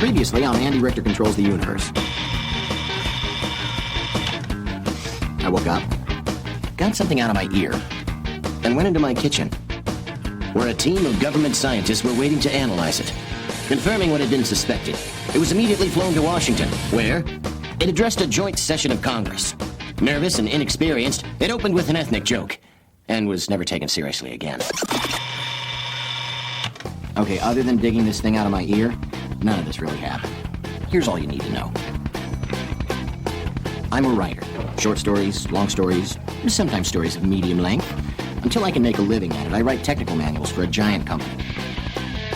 Previously on Andy Richter Controls the Universe. I woke up, got something out of my ear, and went into my kitchen, where a team of government scientists were waiting to analyze it. Confirming what had been suspected, it was immediately flown to Washington, where it addressed a joint session of Congress. Nervous and inexperienced, it opened with an ethnic joke, and was never taken seriously again. Okay, other than digging this thing out of my ear, none of this really happened. Here's all you need to know. I'm a writer. Short stories, long stories, sometimes stories of medium length. Until I can make a living at it, I write technical manuals for a giant company.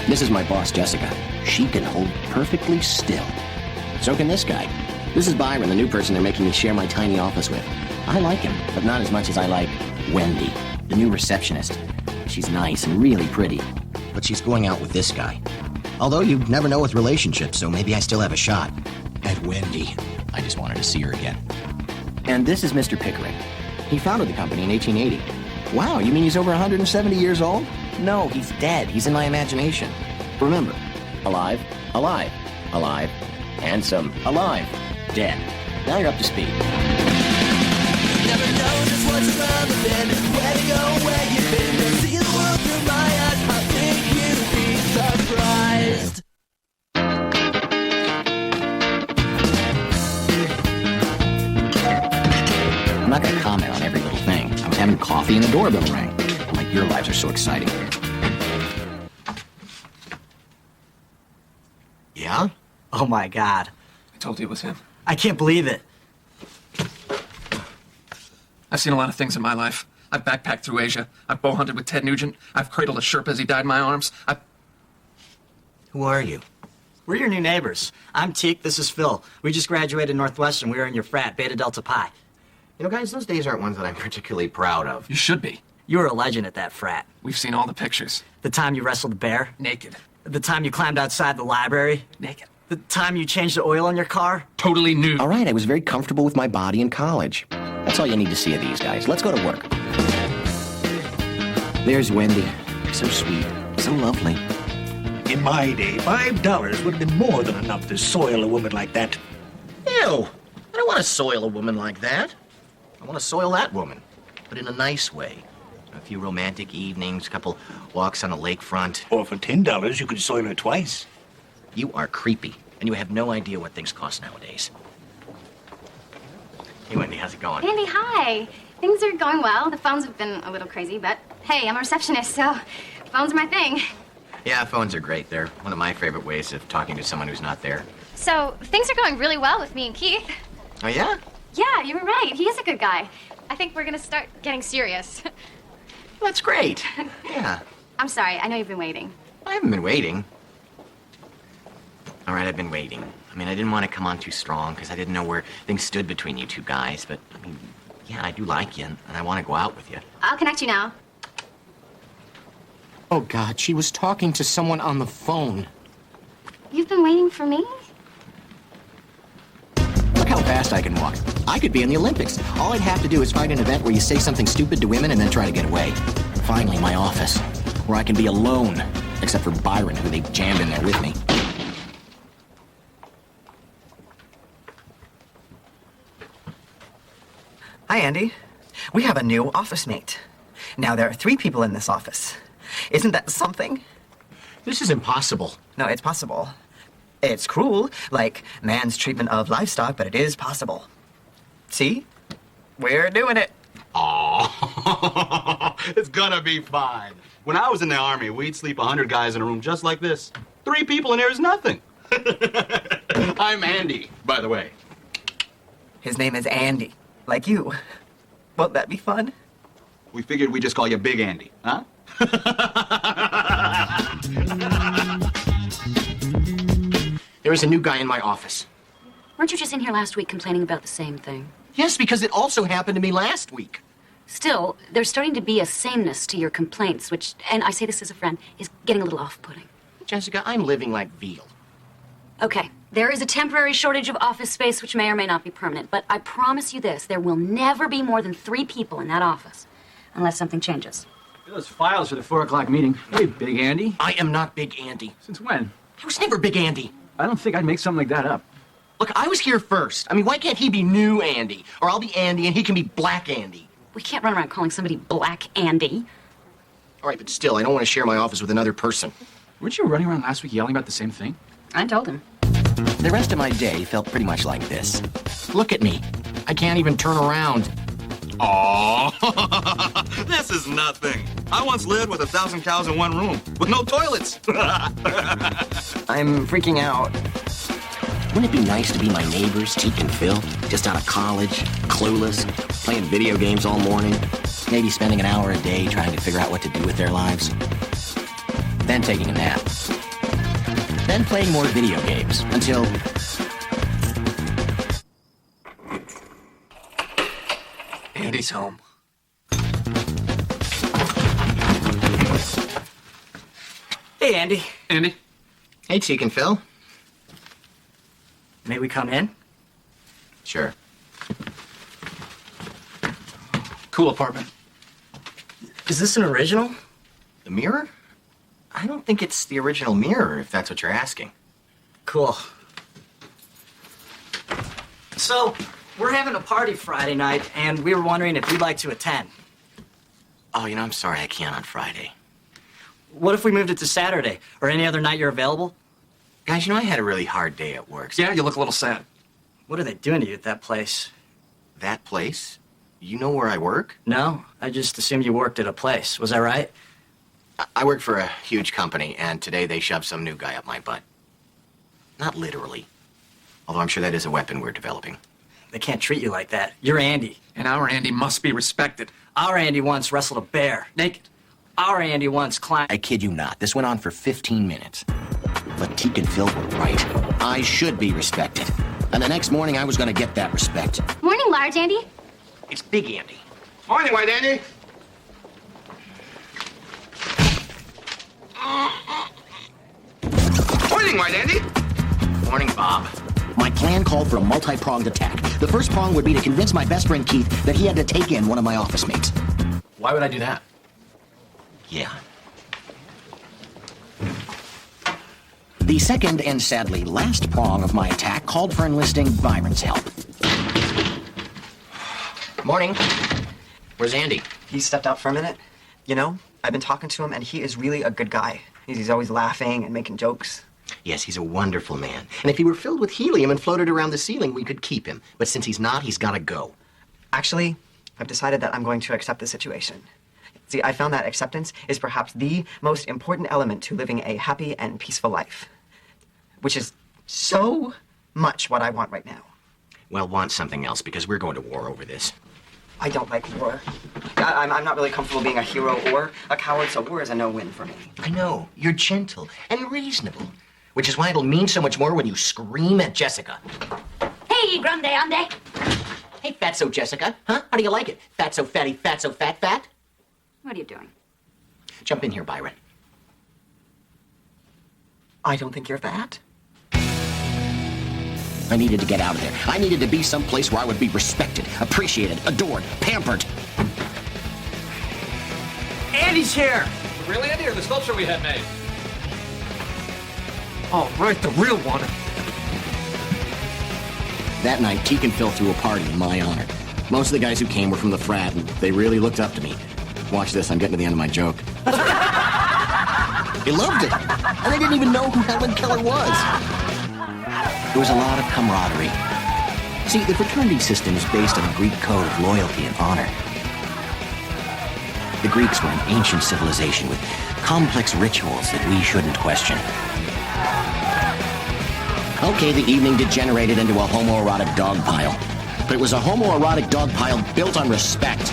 This is my boss, Jessica. She can hold perfectly still. So can this guy. This is Byron, the new person they're making me share my tiny office with. I like him, but not as much as I like Wendy, the new receptionist. She's nice and really pretty, but she's going out with this guy. Although you never know with relationships, so maybe I still have a shot at Wendy. I just wanted to see her again. And this is Mr. Pickering. He founded the company in 1880. Wow, you mean he's over 170 years old? No, he's dead. He's in my imagination. Remember, alive, alive, alive, handsome, alive, dead. Now you're up to speed. Never know just what's relevant, where to go, where you've been. To see the world through my eyes, I think you'd be surprised. I'm not gonna comment on every little thing. I was having coffee and the doorbell rang. I'm like, your lives are so exciting. Yeah? Oh my God. I told you it was him. I can't believe it. I've seen a lot of things in my life. I've backpacked through Asia. I've bow hunted with Ted Nugent. I've cradled a Sherpa as he died in my arms. Who are you? We're your new neighbors. I'm Teak, this is Phil. We just graduated Northwestern. We were in your frat, Beta Delta Pi. You know, guys, those days aren't ones that I'm particularly proud of. You should be. You were a legend at that frat. We've seen all the pictures. The time you wrestled a bear. Naked. The time you climbed outside the library. Naked. The time you changed the oil in your car. Totally nude. All right, I was very comfortable with my body in college. That's all you need to see of these guys. Let's go to work. There's Wendy. So sweet. So lovely. In my day, $5 would have been more than enough to soil a woman like that. Ew. I don't want to soil a woman like that. I want to soil that woman, but in a nice way. A few romantic evenings, a couple walks on a lakefront. Or for $10, you could soil her twice. You are creepy, and you have no idea what things cost nowadays. Hey, Wendy, how's it going? Andy, hi. Things are going well. The phones have been a little crazy, but hey, I'm a receptionist, so phones are my thing. Yeah, phones are great. They're one of my favorite ways of talking to someone who's not there. So things are going really well with me and Keith. Oh, yeah? Yeah, you were right. He is a good guy. I think we're gonna start getting serious. That's great. Yeah. I'm sorry, I know you've been waiting. I haven't been waiting. All right, I've been waiting. I mean, I didn't want to come on too strong because I didn't know where things stood between you two guys. But, I mean, yeah, I do like you, and I want to go out with you. I'll connect you now. Oh, God, she was talking to someone on the phone. You've been waiting for me? Look how fast I can walk. I could be in the Olympics. All I'd have to do is find an event where you say something stupid to women and then try to get away. Finally, my office, where I can be alone, except for Byron, who they jammed in there with me. Hi, Andy. We have a new office mate. Now there are 3 people in this office. Isn't that something? This is impossible. No, it's possible. It's cruel, like man's treatment of livestock, but it is possible. See? We're doing it. Aw, it's gonna be fine. When I was in the Army, we'd sleep 100 guys in a room just like this. 3 people in there is nothing. I'm Andy, by the way. His name is Andy, like you. Won't that be fun? We figured we'd just call you Big Andy, huh? There is a new guy in my office. Weren't you just in here last week complaining about the same thing? Yes, because it also happened to me last week. Still, there's starting to be a sameness to your complaints, which, and I say this as a friend, is getting a little off-putting. Jessica, I'm living like veal. Okay, there is a temporary shortage of office space, which may or may not be permanent, but I promise you this, there will never be more than 3 people in that office, unless something changes. Those files for the 4 o'clock meeting. Hey, Big Andy. I am not Big Andy. Since when? I was never Big Andy. I don't think I'd make something like that up. Look, I was here first. I mean, why can't he be new Andy? Or I'll be Andy and he can be Black Andy. We can't run around calling somebody Black Andy. All right, but still, I don't want to share my office with another person. Weren't you running around last week yelling about the same thing? I told him. The rest of my day felt pretty much like this. Look at me. I can't even turn around. Aw, this is nothing. I once lived with 1,000 cows in one room with no toilets. I'm freaking out. Wouldn't it be nice to be my neighbors, Teak and Phil? Just out of college, clueless, playing video games all morning, maybe spending an hour a day trying to figure out what to do with their lives. Then taking a nap. Then playing more video games until... Andy's home. Hey, Andy. Andy? Hey, Teak and Phil. May we come in? Sure. Cool apartment. Is this an original? The mirror? I don't think it's the original mirror, if that's what you're asking. Cool. So, we're having a party Friday night, and we were wondering if you'd like to attend. Oh, I'm sorry I can't on Friday. What if we moved it to Saturday, or any other night you're available? Guys, I had a really hard day at work. Yeah, you look a little sad. What are they doing to you at that place? That place? You know where I work? No, I just assumed you worked at a place. Was that right? I work for a huge company, and today they shoved some new guy up my butt. Not literally. Although I'm sure that is a weapon we're developing. They can't treat you like that. You're Andy. And our Andy must be respected. Our Andy once wrestled a bear. Naked. Our Andy once climbed... I kid you not. This went on for 15 minutes. But Teak and Phil were right. I should be respected. And the next morning, I was going to get that respect. Morning, Large Andy. It's Big Andy. Morning, White Andy. Morning, White Andy. Morning, Bob. My plan called for a multi-pronged attack. The first prong would be to convince my best friend Keith that he had to take in one of my office mates. Why would I do that? Yeah. The second and sadly last prong of my attack called for enlisting Byron's help. Morning. Where's Andy? He stepped out for a minute. I've been talking to him, and he is really a good guy. He's always laughing and making jokes. Yes, he's a wonderful man. And if he were filled with helium and floated around the ceiling, we could keep him. But since he's not, he's got to go. Actually, I've decided that I'm going to accept the situation. See, I found that acceptance is perhaps the most important element to living a happy and peaceful life. Which is so much what I want right now. Well, want something else, because we're going to war over this. I don't like war. I'm not really comfortable being a hero or a coward, so war is a no-win for me. I know. You're gentle and reasonable. Which is why it'll mean so much more when you scream at Jessica. Hey, grande ande. Hey, fatso Jessica. Huh? How do you like it? Fatso fatty, fatso fat fat? What are you doing? Jump in here, Byron. I don't think you're fat. I needed to get out of there. I needed to be someplace where I would be respected, appreciated, adored, pampered. Andy's here! Really, Andy, or the sculpture we had made? Oh, right, the real one. That night, Teak and Phil threw a party in my honor. Most of the guys who came were from the frat, and they really looked up to me. Watch this, I'm getting to the end of my joke. They loved it, and they didn't even know who Helen Keller was. There was a lot of camaraderie. See, the fraternity system is based on a Greek code of loyalty and honor. The Greeks were an ancient civilization with complex rituals that we shouldn't question. Okay, the evening degenerated into a homoerotic dog pile. But it was a homoerotic dog pile built on respect.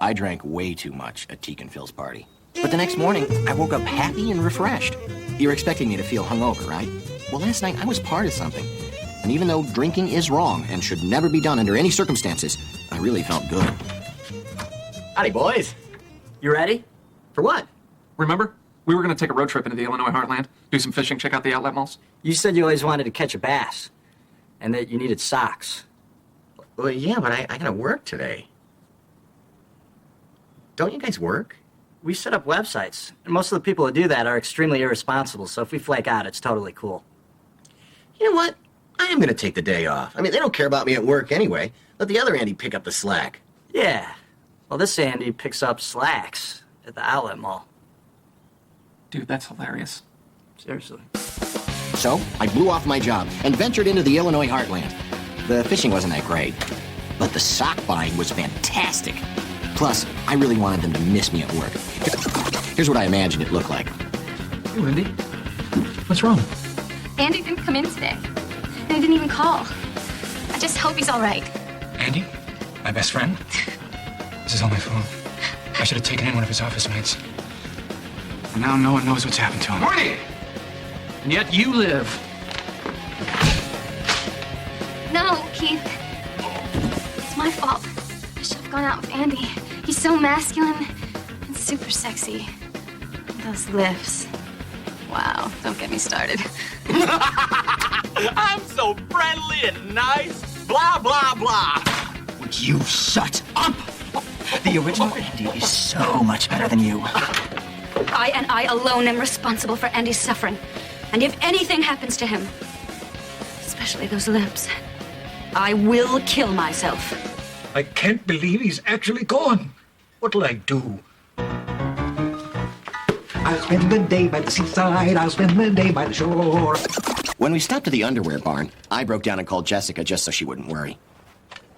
I drank way too much at Teak and Phil's party. But the next morning, I woke up happy and refreshed. You're expecting me to feel hungover, right? Well, last night I was part of something. And even though drinking is wrong and should never be done under any circumstances, I really felt good. Howdy, boys. You ready? For what? Remember? We were going to take a road trip into the Illinois heartland, do some fishing, check out the outlet malls. You said you always wanted to catch a bass, and that you needed socks. Well, yeah, but I gotta work today. Don't you guys work? We set up websites. And most of the people who do that are extremely irresponsible, so if we flake out, it's totally cool. You know what? I am going to take the day off. I mean, they don't care about me at work anyway. Let the other Andy pick up the slack. Yeah. Well, this Andy picks up slacks at the outlet mall. Dude, that's hilarious. Seriously. So, I blew off my job and ventured into the Illinois heartland. The fishing wasn't that great, but the sock buying was fantastic. Plus, I really wanted them to miss me at work. Here's what I imagined it looked like. Hey, Wendy. What's wrong? Andy didn't come in today. And he didn't even call. I just hope he's all right. Andy? My best friend? This is all my fault. I should have taken in one of his office mates. And now no one knows what's happened to him. Morning! And yet you live. No, Keith. It's my fault. I should have gone out with Andy. He's so masculine and super sexy. Those lips. Wow, don't get me started. I'm so friendly and nice. Blah, blah, blah. Would you shut up? The original Andy is so much better than you. I and I alone am responsible for Andy's suffering. And if anything happens to him, especially those lips, I will kill myself. I can't believe he's actually gone. What'll I do? I'll spend the day by the seaside. I'll spend the day by the shore. When we stopped at the underwear barn, I broke down and called Jessica just so she wouldn't worry.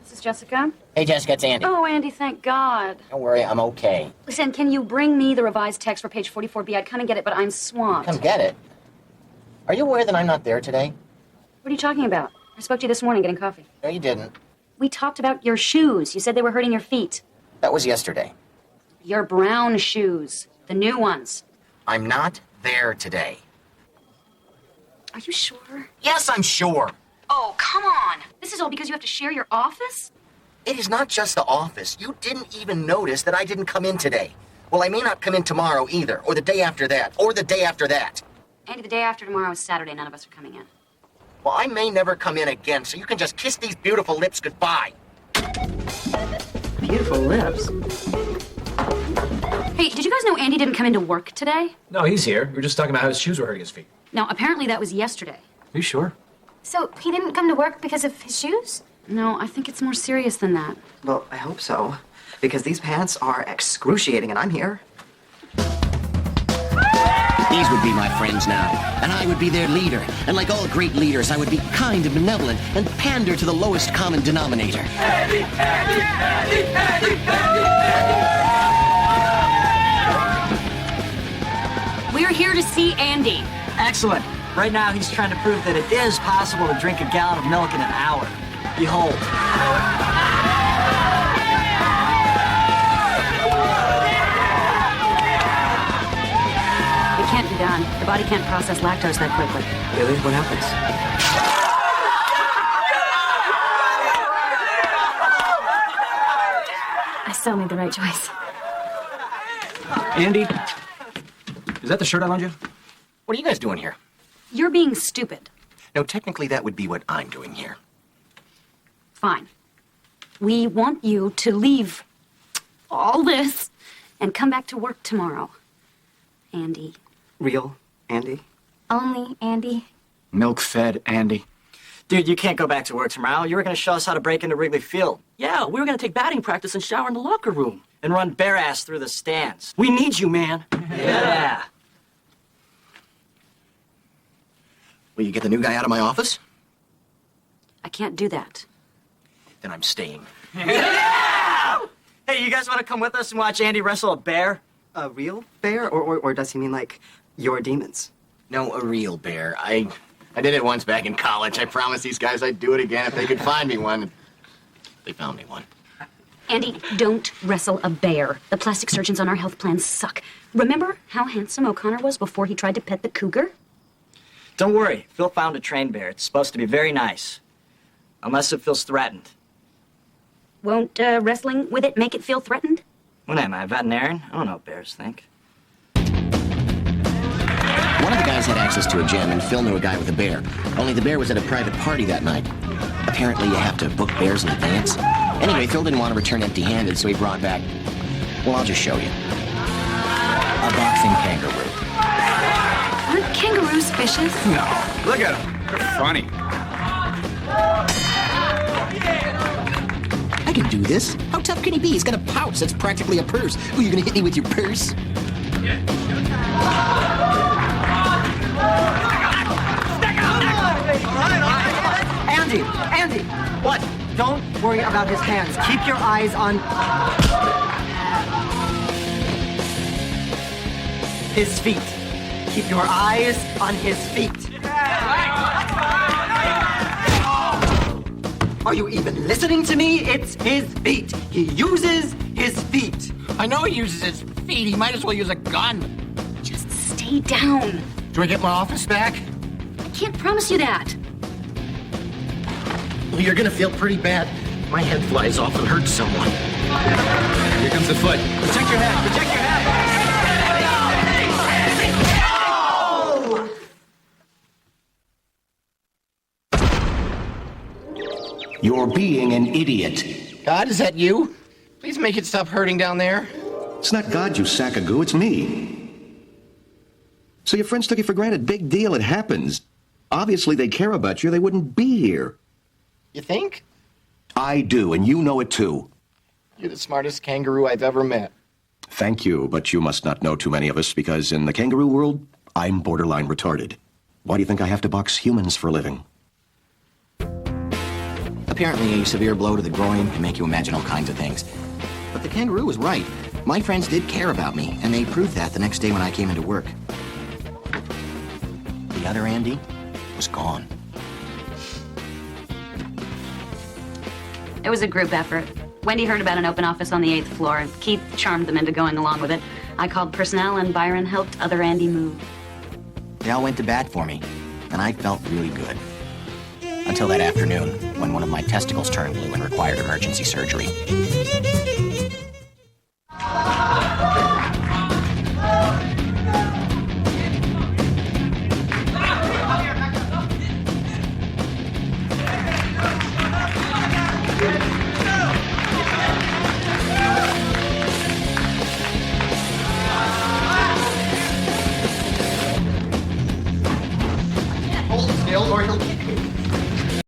This is Jessica. Hey, Jessica, it's Andy. Oh, Andy, thank God. Don't worry, I'm okay. Listen, can you bring me the revised text for page 44B? I'd come and get it, but I'm swamped. Come get it. Are you aware that I'm not there today? What are you talking about? I spoke to you this morning getting coffee. No, you didn't. We talked about your shoes. You said they were hurting your feet. That was yesterday. Your brown shoes. The new ones. I'm not there today. Are you sure? Yes, I'm sure. Oh, come on. This is all because you have to share your office? It is not just the office. You didn't even notice that I didn't come in today. Well, I may not come in tomorrow either, or the day after that, or the day after that. Andy, the day after tomorrow is Saturday. None of us are coming in. Well, I may never come in again, so you can just kiss these beautiful lips goodbye. Beautiful lips. Hey, did you guys know Andy didn't come into work today? No, he's here. We were just talking about how his shoes were hurting his feet. No, apparently that was yesterday. Are you sure? So he didn't come to work because of his shoes? No, I think it's more serious than that. Well, I hope so. Because these pants are excruciating and I'm here. These would be my friends now, and I would be their leader. And like all great leaders, I would be kind and benevolent and pander to the lowest common denominator. Andy, Andy, Andy, Andy, Andy, We're here to see Andy. Excellent. Right now, he's trying to prove that it is possible to drink a gallon of milk in an hour. Behold. It can't be done. The body can't process lactose that quickly. Really? What happens? I still made the right choice. Andy, is that the shirt I loaned you? What are you guys doing here? You're being stupid. No, technically that would be what I'm doing here. Fine. We want you to leave all this and come back to work tomorrow. Andy. Real Andy? Only Andy. Milk-fed Andy. Dude, you can't go back to work tomorrow. You were going to show us how to break into Wrigley Field. Yeah, we were gonna take batting practice and shower in the locker room. And run bare ass through the stands. We need you, man. Yeah. Will you get the new guy out of my office? I can't do that. Then I'm staying. Yeah! Hey, you guys want to come with us and watch Andy wrestle a bear? A real bear? Or does he mean like your demons? No, a real bear. I did it once back in college. I promised these guys I'd do it again if they could find me one. They found me one. Andy, don't wrestle a bear. The plastic surgeons on our health plan suck. Remember how handsome O'Connor was before he tried to pet the cougar? Don't worry. Phil found a trained bear. It's supposed to be very nice. Unless it feels threatened. Won't wrestling with it make it feel threatened? What am I, a veterinarian? I don't know what bears think. One of the guys had access to a gym, and Phil knew a guy with a bear. Only the bear was at a private party that night. Apparently, you have to book bears in advance. Anyway, Phil didn't want to return empty-handed, so he brought back... Well, I'll just show you. a boxing kangaroo. Aren't kangaroos vicious? No. Look at them. They're funny. I can do this. How tough can he be? He's got a pouch that's practically a purse. Oh, you're gonna hit me with your purse? Andy! What? Don't worry about his hands. Keep your eyes on his feet. Keep your eyes on his feet. Are you even listening to me? It's his feet. He uses his feet. I know he uses his feet. He might as well use a gun. Just stay down. Do I get my office back? I can't promise you that. Well, you're gonna feel pretty bad. My head flies off and hurts someone. Here comes the foot. Protect your head. Protect your head. You're being an idiot. God, is that you? Please make it stop hurting down there. It's not God, you sack of goo. It's me. So your friends took you for granted. Big deal. It happens. Obviously, they care about you. They wouldn't be here. You think? I do, and you know it too. You're the smartest kangaroo I've ever met. Thank you, but you must not know too many of us, because in the kangaroo world, I'm borderline retarded. Why do you think I have to box humans for a living? Apparently, a severe blow to the groin can make you imagine all kinds of things. But the kangaroo was right. My friends did care about me, and they proved that the next day when I came into work. The other Andy was gone. It was a group effort. Wendy heard about an open office on the 8th floor. Keith charmed them into going along with it. I called personnel, and Byron helped other Andy move. They all went to bat for me, and I felt really good. Until that afternoon, when one of my testicles turned blue and required emergency surgery.